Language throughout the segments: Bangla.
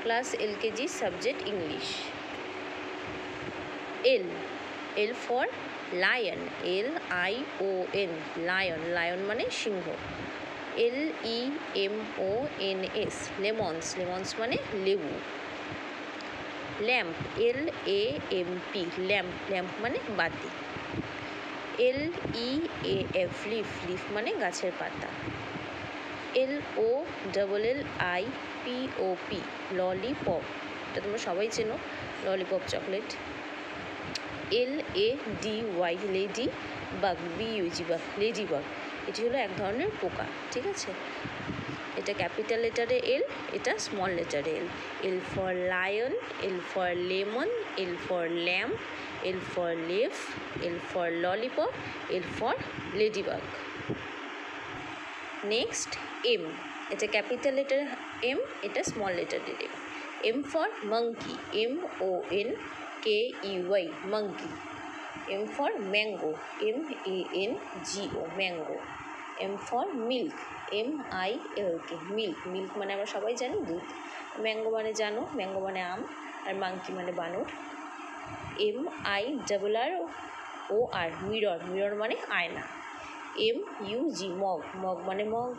Class LKG subject English. L for lion, LION, lion, lion মানে সিংহ। LEMONS, লেমন্স, লেমন্স মানে লেবু। ল্যাম্প, LAMP, ল্যাম্প, ল্যাম্প মানে বাতি। LEAF, লিফ, লিফ মানে গাছের পাতা। LOLLIPOP, ললিপপ, এটা তোমরা সবাই চেনো, lollipop chocolate. LADY, lady bug, BUG, bug, lady bug, এটি হলো এক ধরনের পোকা, ঠিক আছে। এটা ক্যাপিটাল লেটারে এল, এটা স্মল লেটারে L. L for lion, L for lemon, L for lamp, L for leaf, L for lollipop, L for ladybug. Next M, এটা ক্যাপিটাল লেটার এম, এটা স্মল লেটারের M. M for monkey, MONKEY, monkey. M for mango, MANGO, mango. M for milk, MILK, milk, milk মানে আমরা সবাই জানি দুধ। ম্যাঙ্গো মানে জানো, ম্যাঙ্গো মানে আম, আর মাঙ্কি মানে বানর। MIRROR, মিরর, মিরর মানে আয়না। MUG, মগ, মগ মানে মগ।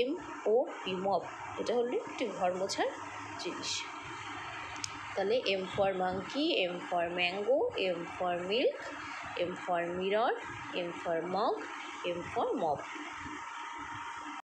MOP, মপ, এটা হলো একটি ঘর মোছার জিনিস। তাহলে M for monkey, M for mango, M for milk, M for mirror, M for mug, M for mop.